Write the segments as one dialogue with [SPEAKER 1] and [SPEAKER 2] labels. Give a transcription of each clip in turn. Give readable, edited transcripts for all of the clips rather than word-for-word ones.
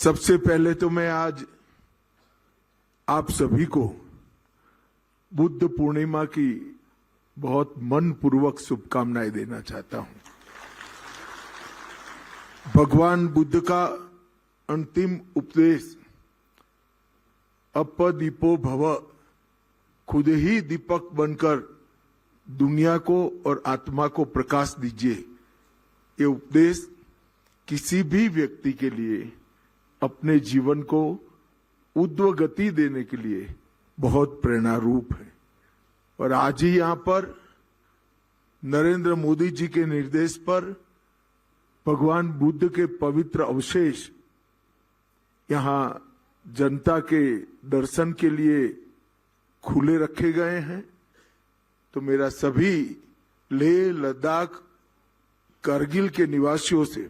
[SPEAKER 1] सबसे पहले तो मैं आज आप सभी को बुद्ध पूर्णिमा की बहुत मनपूर्वक शुभकामनाएं देना चाहता हूं। भगवान बुद्ध का अंतिम उपदेश अपदीपो भव, खुद ही दीपक बनकर दुनिया को और आत्मा को प्रकाश दीजिए, ये उपदेश किसी भी व्यक्ति के लिए अपने जीवन को ऊर्ध्व गति देने के लिए बहुत प्रेरणा रूप है। और आज ही यहां पर नरेंद्र मोदी जी के निर्देश पर भगवान बुद्ध के पवित्र अवशेष यहां जनता के दर्शन के लिए खुले रखे गए हैं। तो मेरा सभी लेह लद्दाख करगिल के निवासियों से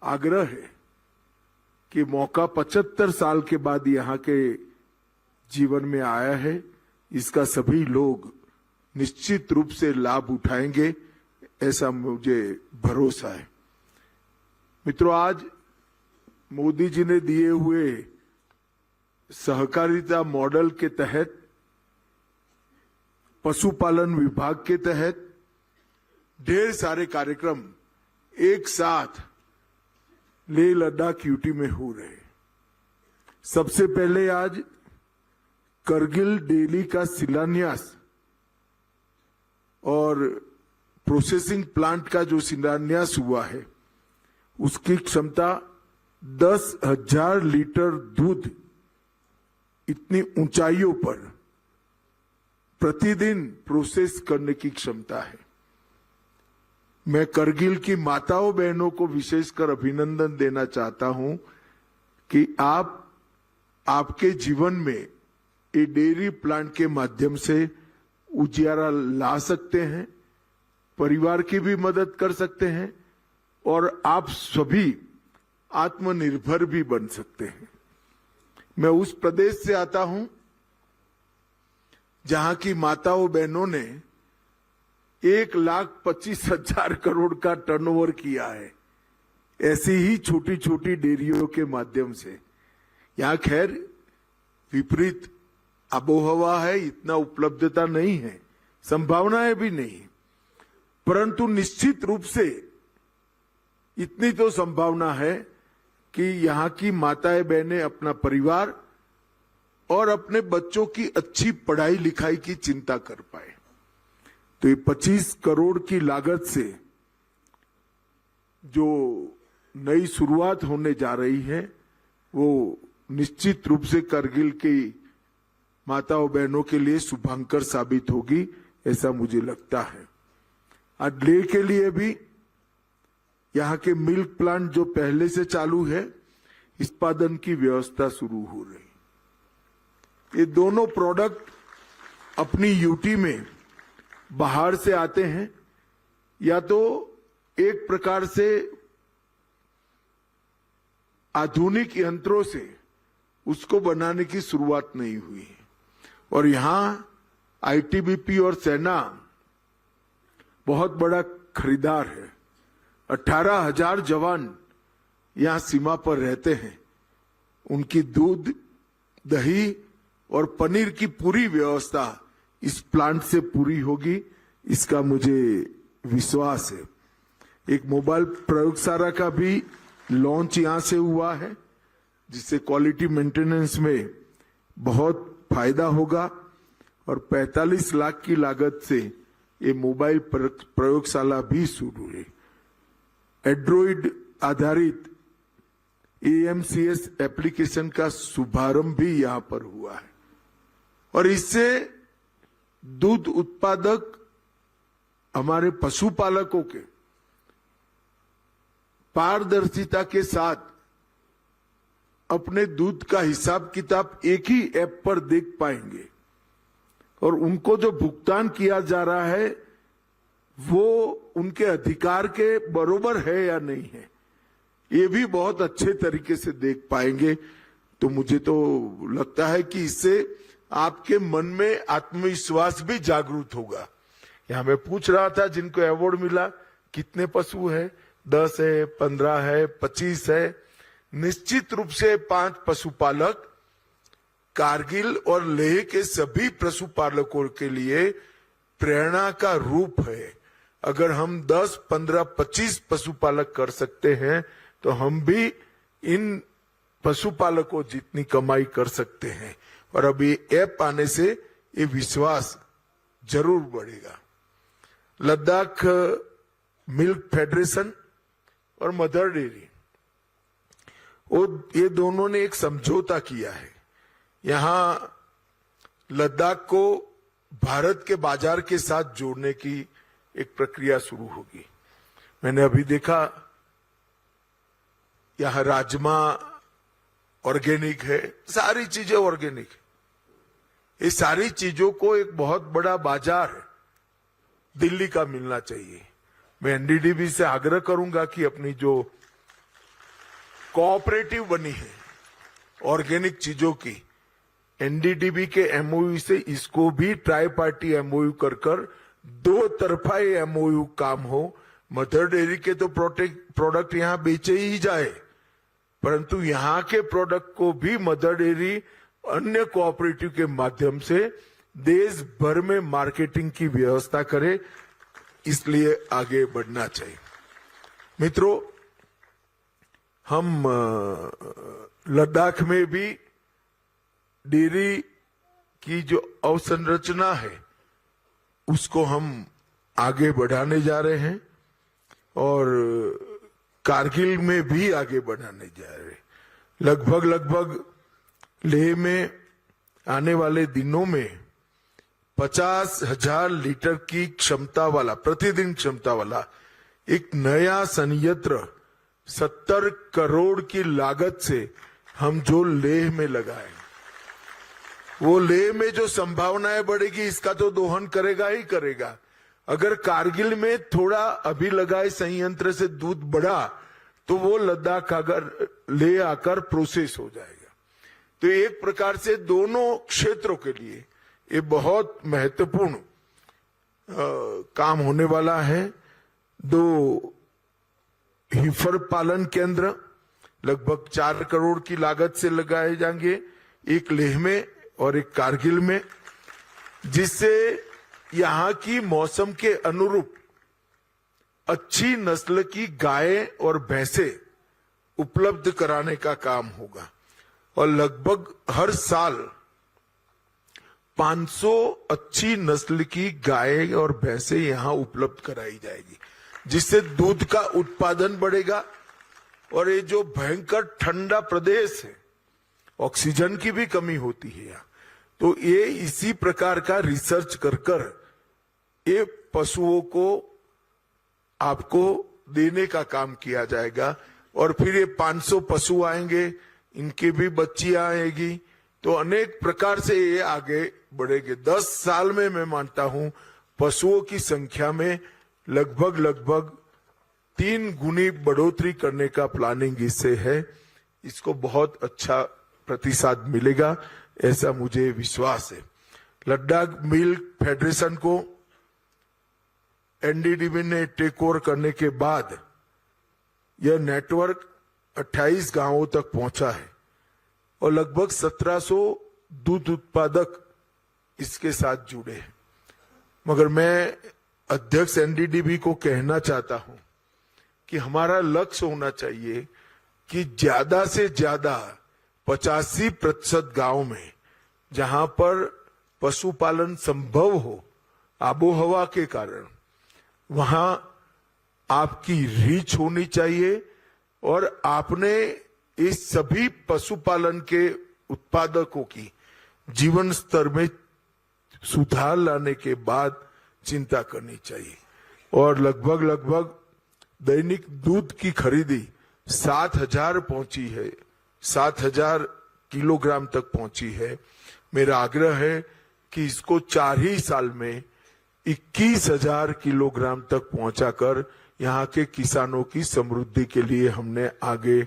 [SPEAKER 1] आग्रह है कि मौका 75 साल के बाद यहाँ के जीवन में आया है, इसका सभी लोग निश्चित रूप से लाभ उठाएंगे, ऐसा मुझे भरोसा है। मित्रों, आज मोदी जी ने दिए हुए सहकारिता मॉडल के तहत पशुपालन विभाग के तहत ढेर सारे कार्यक्रम एक साथ लेह लद्दाख यूटी में हो रहे। सबसे पहले आज करगिल डेयरी का शिलान्यास और प्रोसेसिंग प्लांट का जो शिलान्यास हुआ है, उसकी क्षमता 10,000 लीटर दूध इतनी ऊंचाइयों पर प्रतिदिन प्रोसेस करने की क्षमता है। मैं करगिल की माताओं बहनों को विशेषकर अभिनंदन देना चाहता हूं कि आप आपके जीवन में ये डेयरी प्लांट के माध्यम से उजियारा ला सकते हैं, परिवार की भी मदद कर सकते हैं और आप सभी आत्मनिर्भर भी बन सकते हैं। मैं उस प्रदेश से आता हूं जहां की माताओं बहनों ने 1,25,000 करोड़ का टर्नओवर किया है, ऐसी ही छोटी छोटी डेयरियों के माध्यम से। यहां खैर विपरीत आबोहवा है, इतना उपलब्धता नहीं है, संभावनाएं भी नहीं, परंतु निश्चित रूप से इतनी तो संभावना है कि यहां की माताएं बहनें अपना परिवार और अपने बच्चों की अच्छी पढ़ाई लिखाई की चिंता कर पाए। तो ये 25 करोड़ की लागत से जो नई शुरुआत होने जा रही है, वो निश्चित रूप से करगिल की माताओं बहनों के लिए शुभंकर साबित होगी, ऐसा मुझे लगता है। आज लेह के लिए भी यहाँ के मिल्क प्लांट जो पहले से चालू है, उत्पादन की व्यवस्था शुरू हो रही। ये दोनों प्रोडक्ट अपनी यूटी में बाहर से आते हैं, या तो एक प्रकार से आधुनिक यंत्रों से उसको बनाने की शुरुआत नहीं हुई है। और यहां आईटीबीपी और सेना बहुत बड़ा खरीदार है। 18,000 जवान यहां सीमा पर रहते हैं। उनकी दूध, दही और पनीर की पूरी व्यवस्था इस प्लांट से पूरी होगी, इसका मुझे विश्वास है। एक मोबाइल प्रयोगशाला का भी लॉन्च यहां से हुआ है, जिससे क्वालिटी मेंटेनेंस में बहुत फायदा होगा। और 45 लाख की लागत से ये मोबाइल प्रयोगशाला भी शुरू है। एंड्रॉइड आधारित AMCS एप्लीकेशन का शुभारंभ भी यहां पर हुआ है। और इससे दूध उत्पादक हमारे पशुपालकों के पारदर्शिता के साथ अपने दूध का हिसाब किताब एक ही ऐप पर देख पाएंगे, और उनको जो भुगतान किया जा रहा है वो उनके अधिकार के बरोबर है या नहीं है, ये भी बहुत अच्छे तरीके से देख पाएंगे। तो मुझे तो लगता है कि इससे आपके मन में आत्मविश्वास भी जागरूक होगा। यहां मैं पूछ रहा था जिनको अवार्ड मिला कितने पशु है, 10 है, 15 है, 25 है, निश्चित रूप से 5 पशुपालक कारगिल और लेह के सभी पशुपालकों के लिए प्रेरणा का रूप है। अगर हम 10, 15, 25 पशुपालक कर सकते हैं तो हम भी इन पशुपालकों जितनी कमाई कर सकते हैं। और अभी ऐप आने से ये विश्वास जरूर बढ़ेगा। लद्दाख मिल्क फेडरेशन और मदर डेयरी, ये दोनों ने एक समझौता किया है। यहां लद्दाख को भारत के बाजार के साथ जोड़ने की एक प्रक्रिया शुरू होगी। मैंने अभी देखा यहां राजमा ऑर्गेनिक है, सारी चीजें ऑर्गेनिक है। ये सारी चीजों को एक बहुत बड़ा बाजार दिल्ली का मिलना चाहिए। मैं एनडीडीबी से आग्रह करूंगा कि अपनी जो कोऑपरेटिव बनी है ऑर्गेनिक चीजों की, एनडीडीबी के एमओयू से इसको भी ट्राई पार्टी एमओयू कर 2 तरफा एमओयू काम हो। मदर डेयरी के तो प्रोडक्ट यहां बेचे ही जाए, परंतु यहां के प्रोडक्ट को भी मदर डेयरी अन्य कोऑपरेटिव के माध्यम से देश भर में मार्केटिंग की व्यवस्था करे, इसलिए आगे बढ़ना चाहिए। मित्रों, हम लद्दाख में भी डेयरी की जो अवसंरचना है उसको हम आगे बढ़ाने जा रहे हैं और कारगिल में भी आगे बढ़ाने जा रहे हैं। लगभग लेह में आने वाले दिनों में 50,000 लीटर की क्षमता वाला, प्रतिदिन क्षमता वाला एक नया संयंत्र 70 करोड़ की लागत से हम जो लेह में लगाए, वो लेह में जो संभावनाएं बढ़ेगी इसका तो दोहन करेगा ही करेगा। अगर कारगिल में थोड़ा अभी लगाए संयंत्र से दूध बढ़ा तो वो लद्दाख अगर ले आकर प्रोसेस हो जाएगा। तो एक प्रकार से दोनों क्षेत्रों के लिए ये बहुत महत्वपूर्ण काम होने वाला है। 2 हिफर पालन केंद्र लगभग 4 करोड़ की लागत से लगाए जाएंगे, एक लेह में और एक कारगिल में, जिससे यहां की मौसम के अनुरूप अच्छी नस्ल की गायें और भैंसे उपलब्ध कराने का काम होगा। और लगभग हर साल 500 अच्छी नस्ल की गायें और भैंसे यहां उपलब्ध कराई जाएगी, जिससे दूध का उत्पादन बढ़ेगा। और ये जो भयंकर ठंडा प्रदेश है, ऑक्सीजन की भी कमी होती है यहाँ, तो ये इसी प्रकार का रिसर्च कर ये पशुओं को आपको देने का काम किया जाएगा। और फिर ये 500 पशु आएंगे, इनकी भी बच्चियां आएगी, तो अनेक प्रकार से ये आगे बढ़ेंगे। 10 साल में मैं मानता हूं पशुओं की संख्या में लगभग 3 गुनी बढ़ोतरी करने का प्लानिंग इससे है। इसको बहुत अच्छा प्रतिसाद मिलेगा, ऐसा मुझे विश्वास है। लद्दाख मिल्क फेडरेशन को एनडीडीबी ने टेक ओवर करने के बाद यह नेटवर्क 28 गांवों तक पहुंचा है और लगभग 1700 दूध उत्पादक इसके साथ जुड़े हैं। मगर मैं अध्यक्ष एनडीडीबी को कहना चाहता हूं कि हमारा लक्ष्य होना चाहिए कि ज्यादा से ज्यादा 85% गांव में जहां पर पशुपालन संभव हो आबोहवा के कारण, वहां आपकी रीच होनी चाहिए और आपने इस सभी पशुपालन के उत्पादकों की जीवन स्तर में सुधार लाने के बाद चिंता करनी चाहिए। और लगभग दैनिक दूध की खरीदी 7,000 पहुंची है, 7,000 किलोग्राम तक पहुंची है। मेरा आग्रह है कि इसको 4 ही साल में 21,000 किलोग्राम तक पहुंचाकर यहाँ के किसानों की समृद्धि के लिए हमने आगे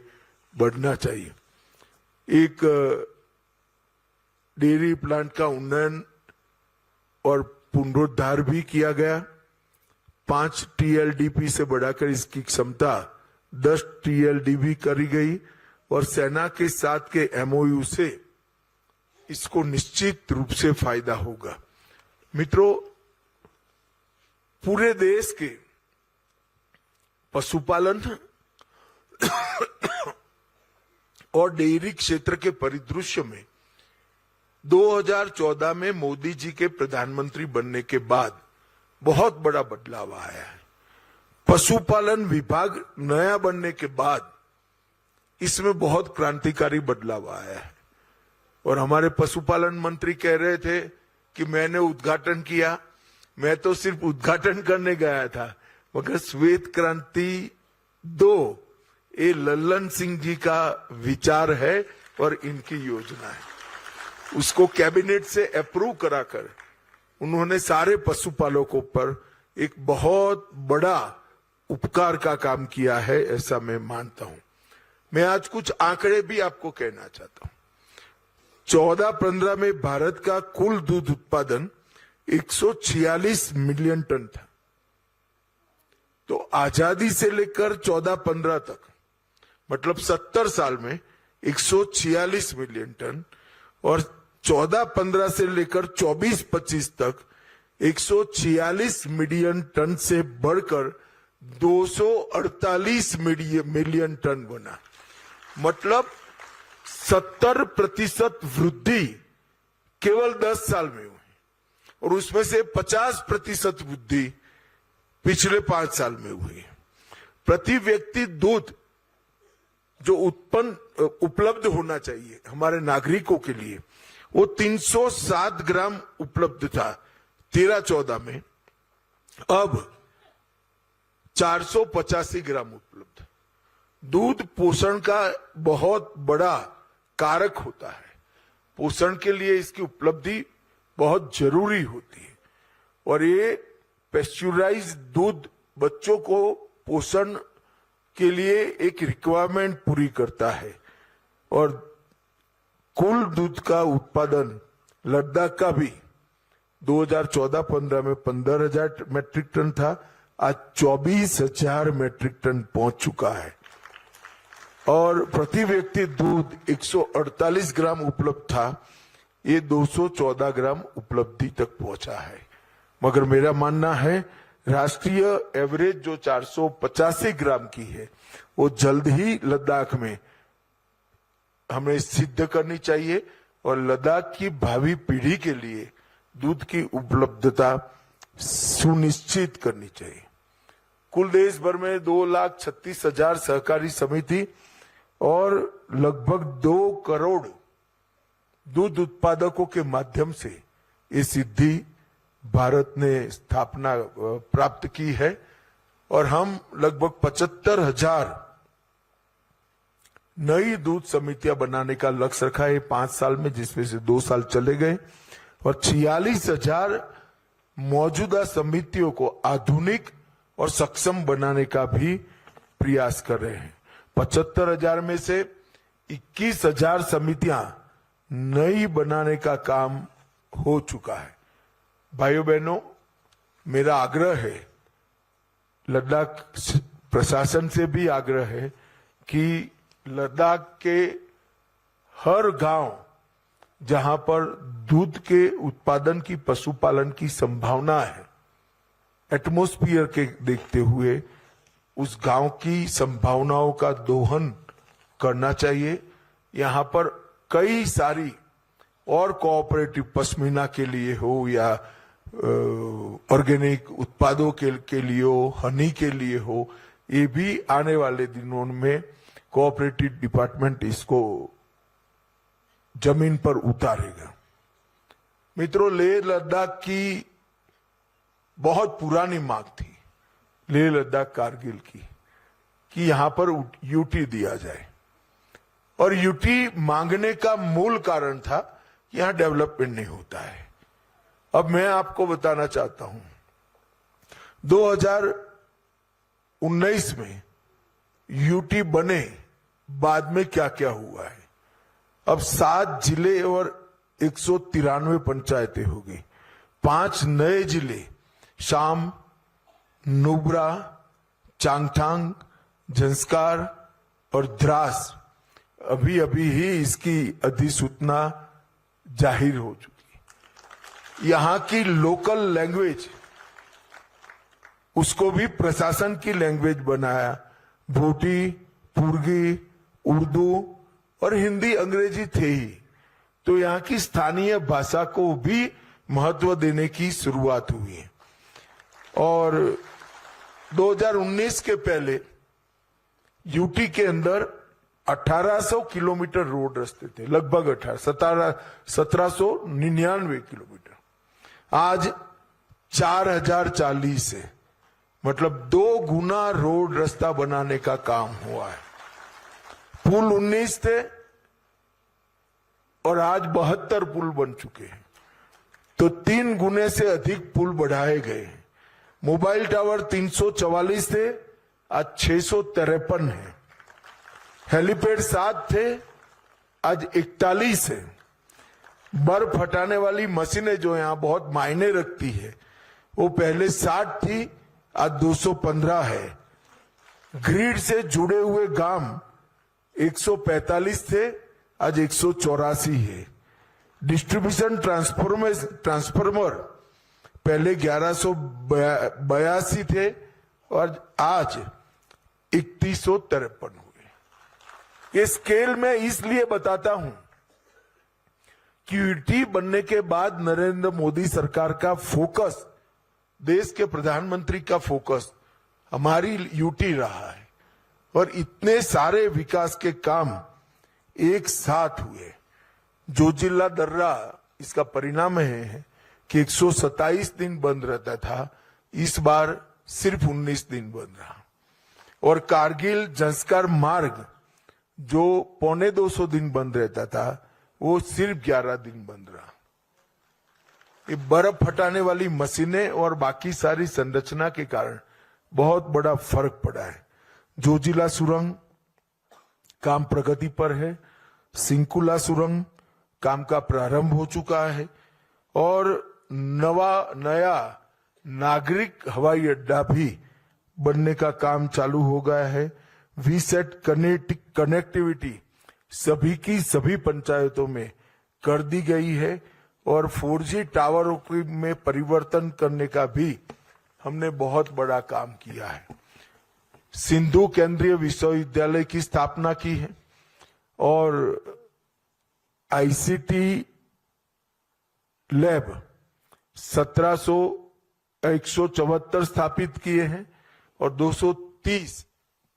[SPEAKER 1] बढ़ना चाहिए। एक डेयरी प्लांट का उन्नयन और पुनरुद्धार भी किया गया। 5 TLDP से बढ़ाकर इसकी क्षमता 10 TLDP करी गई और सेना के साथ के एमओयू से इसको निश्चित रूप से फायदा होगा। मित्रों, पूरे देश के पशुपालन और डेयरी क्षेत्र के परिदृश्य में 2014 में मोदी जी के प्रधानमंत्री बनने के बाद बहुत बड़ा बदलाव आया है। पशुपालन विभाग नया बनने के बाद इसमें बहुत क्रांतिकारी बदलाव आया है। और हमारे पशुपालन मंत्री कह रहे थे कि मैंने उद्घाटन किया। मैं तो सिर्फ उद्घाटन करने गया था, मगर श्वेत क्रांति 2 ये लल्लन सिंह जी का विचार है और इनकी योजना है। उसको कैबिनेट से अप्रूव कराकर उन्होंने सारे पशुपालकों पर एक बहुत बड़ा उपकार का काम किया है, ऐसा मैं मानता हूं। मैं आज कुछ आंकड़े भी आपको कहना चाहता हूं। 14-15 में भारत का कुल दूध उत्पादन 146 मिलियन टन था। तो आजादी से लेकर 14-15 तक, मतलब 70 साल में 146 मिलियन टन, और 14-15 से लेकर 24-25 तक 146 मिलियन टन से बढ़कर 248 मिलियन टन बना। मतलब 70% वृद्धि केवल 10 साल में हुई, और उसमें से 50% वृद्धि पिछले 5 साल में हुई। प्रति व्यक्ति दूध जो उपलब्ध होना चाहिए हमारे नागरिकों के लिए, वो 307 ग्राम उपलब्ध था 13-14 में, अब 485 ग्राम उपलब्ध। दूध पोषण का बहुत बड़ा कारक होता है। पोषण के लिए इसकी उपलब्धि बहुत जरूरी होती है, और ये पेस्चुराइज्ड दूध बच्चों को पोषण के लिए एक रिक्वायरमेंट पूरी करता है। और कुल दूध का उत्पादन लद्दाख का भी 2014-15 में 15,000 मैट्रिक टन था, आज 24,000 मैट्रिक टन पहुंच चुका है। और प्रति व्यक्ति दूध 148 ग्राम उपलब्ध था, ये 214 ग्राम उपलब्धि तक पहुंचा है। मगर मेरा मानना है राष्ट्रीय एवरेज जो 485 ग्राम की है, वो जल्द ही लद्दाख में हमें सिद्ध करनी चाहिए, और लद्दाख की भावी पीढ़ी के लिए दूध की उपलब्धता सुनिश्चित करनी चाहिए। कुल देश भर में 2,36,000 सहकारी समिति और लगभग 2 करोड़ दूध उत्पादकों के माध्यम से ये सिद्धि भारत ने स्थापना प्राप्त की है। और हम लगभग 75,000 नई दूध समितियां बनाने का लक्ष्य रखा है 5 साल में, जिसमें से 2 साल चले गए, और 46,000 मौजूदा समितियों को आधुनिक और सक्षम बनाने का भी प्रयास कर रहे हैं। 75,000 में से 21,000 समितियां नई बनाने का काम हो चुका है। भाइयों बहनों, मेरा आग्रह है, लद्दाख प्रशासन से भी आग्रह है कि लद्दाख के हर गांव जहां पर दूध के उत्पादन की, पशुपालन की संभावना है, एटमॉस्फेयर के देखते हुए उस गांव की संभावनाओं का दोहन करना चाहिए। यहां पर कई सारी और कोऑपरेटिव, पश्मीना के लिए हो या ऑर्गेनिक उत्पादों के लिए हो, हनी के लिए हो, ये भी आने वाले दिनों में कोऑपरेटिव डिपार्टमेंट इसको जमीन पर उतारेगा। मित्रों, लेह लद्दाख की बहुत पुरानी मांग थी, लेह लद्दाख कारगिल की, कि यहां पर यूटी दिया जाए। और यूटी मांगने का मूल कारण था कि यहां डेवलपमेंट नहीं होता है। अब मैं आपको बताना चाहता हूं, 2019 में यूटी बने बाद में क्या क्या हुआ है। अब 7 जिले और 193 पंचायतें हो गई। 5 नए जिले शाम, नुब्रा, चांगथांग, झंस्कार और द्रास अभी अभी ही इसकी अधिसूचना जाहिर हो चुकी। यहाँ की लोकल लैंग्वेज, उसको भी प्रशासन की लैंग्वेज बनाया। भोटी, पुर्गी, उर्दू और हिंदी, अंग्रेजी थे ही, तो यहाँ की स्थानीय भाषा को भी महत्व देने की शुरुआत हुई है। और 2019 के पहले यूटी के अंदर 1800 किलोमीटर रोड रास्ते थे, लगभग 1799 किलोमीटर। आज 4040 है, मतलब 2 गुना रोड रास्ता बनाने का काम हुआ है। पुल 19 थे और आज 72 पुल बन चुके हैं, तो 3 गुने से अधिक पुल बढ़ाए गए। मोबाइल टावर 344 थे, आज 653 है। हेलीपैड 7 थे, आज 41 है। बर्फ हटाने वाली मशीनें जो यहां बहुत मायने रखती है, वो पहले 60 थी, आज 215 है। ग्रिड से जुड़े हुए गांव 145 थे, आज 184 है। डिस्ट्रीब्यूशन ट्रांसफार्मर पहले 1182 थे और आज 3153 हुए। ये स्केल में इसलिए बताता हूं कि यूटी बनने के बाद नरेंद्र मोदी सरकार का फोकस, देश के प्रधानमंत्री का फोकस हमारी यूटी रहा है और इतने सारे विकास के काम एक साथ हुए। जोजिला दर्रा इसका परिणाम है कि 127 दिन बंद रहता था, इस बार सिर्फ 19 दिन बंद रहा। और कारगिल जंस्कार मार्ग जो 225 दिन बंद रहता था, वो सिर्फ 11 दिन बंद रहा। ये बर्फ हटाने वाली मशीनें और बाकी सारी संरचना के कारण बहुत बड़ा फर्क पड़ा है। जोजिला सुरंग काम प्रगति पर है, सिंकुला सुरंग काम का प्रारंभ हो चुका है और नया नागरिक हवाई अड्डा भी बनने का काम चालू हो गया है। वीसेट कनेक्टिविटी सभी की सभी पंचायतों में कर दी गई है और 4G टावरों में परिवर्तन करने का भी हमने बहुत बड़ा काम किया है। सिंधु केंद्रीय विश्वविद्यालय की स्थापना की है और आईसीटी लैब 174 स्थापित किए हैं और 230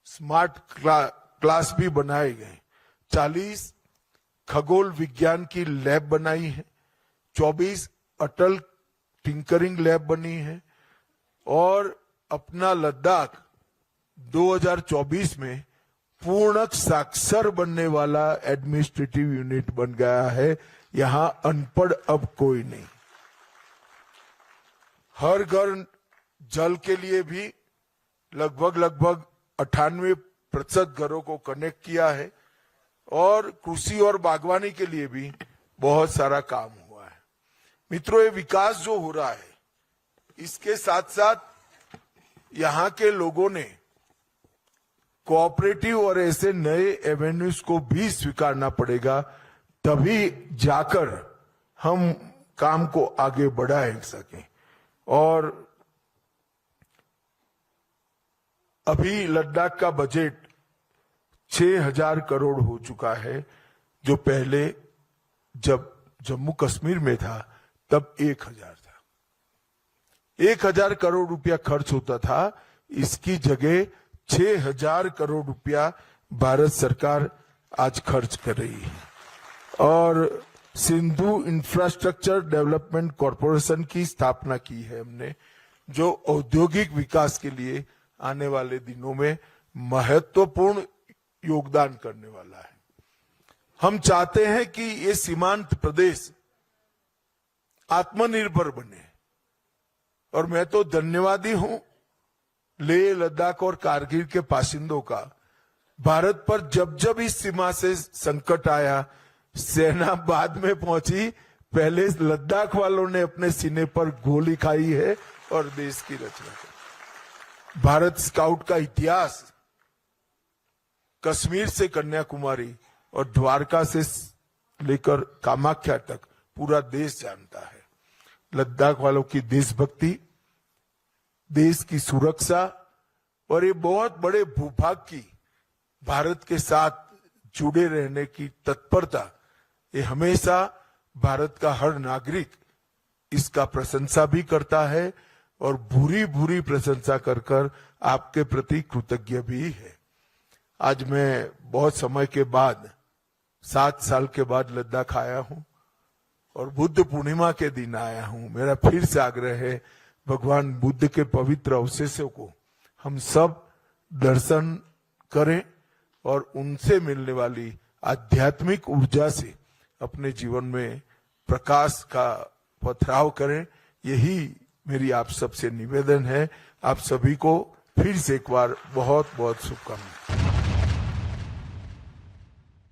[SPEAKER 1] स्मार्ट क्लास भी बनाए गए। 40 खगोल विज्ञान की लैब बनाई है, 24 अटल टिंकरिंग लैब बनी है और अपना लद्दाख 2024 में पूर्ण साक्षर बनने वाला एडमिनिस्ट्रेटिव यूनिट बन गया है। यहां अनपढ़ अब कोई नहीं। हर घर जल के लिए भी लगभग 98% घरों को कनेक्ट किया है और कृषि और बागवानी के लिए भी बहुत सारा काम हुआ है। मित्रों, ये विकास जो हो रहा है, इसके साथ साथ यहां के लोगों ने कोऑपरेटिव और ऐसे नए एवेन्यूज को भी स्वीकारना पड़ेगा, तभी जाकर हम काम को आगे बढ़ा सकें। और अभी लद्दाख का बजट 6000 करोड़ हो चुका है, जो पहले जब जम्मू कश्मीर में था तब 1000 था। 1000 करोड़ रुपया खर्च होता था, इसकी जगह 6000 करोड़ रुपया भारत सरकार आज खर्च कर रही है। और सिंधु इंफ्रास्ट्रक्चर डेवलपमेंट कॉरपोरेशन की स्थापना की है हमने, जो औद्योगिक विकास के लिए आने वाले दिनों में महत्वपूर्ण योगदान करने वाला है। हम चाहते हैं कि ये सीमांत प्रदेश आत्मनिर्भर बने और मैं तो धन्यवादी हूं लेह, लद्दाख और कारगिल के बाशिंदों का। भारत पर जब जब इस सीमा से संकट आया, सेना बाद में पहुंची, पहले लद्दाख वालों ने अपने सीने पर गोली खाई है और देश की रचना की। भारत स्काउट का इतिहास कश्मीर से कन्याकुमारी और द्वारका से लेकर कामाख्या तक पूरा देश जानता है। लद्दाख वालों की देशभक्ति, देश की सुरक्षा और ये बहुत बड़े भूभाग की भारत के साथ जुड़े रहने की तत्परता, ये हमेशा भारत का हर नागरिक इसका प्रशंसा भी करता है और भूरी भूरी प्रशंसा कर कर आपके प्रति कृतज्ञ भी है। आज मैं बहुत समय के बाद 7 साल के बाद लद्दाख आया हूं और बुद्ध पूर्णिमा के दिन आया हूं। मेरा फिर से आग्रह है, भगवान बुद्ध के पवित्र अवशेषों को हम सब दर्शन करें और उनसे मिलने वाली आध्यात्मिक ऊर्जा से अपने जीवन में प्रकाश का पथराव करें। यही मेरी आप सबसे निवेदन है। आप सभी को फिर से एक बार बहुत बहुत शुभकामनाएं।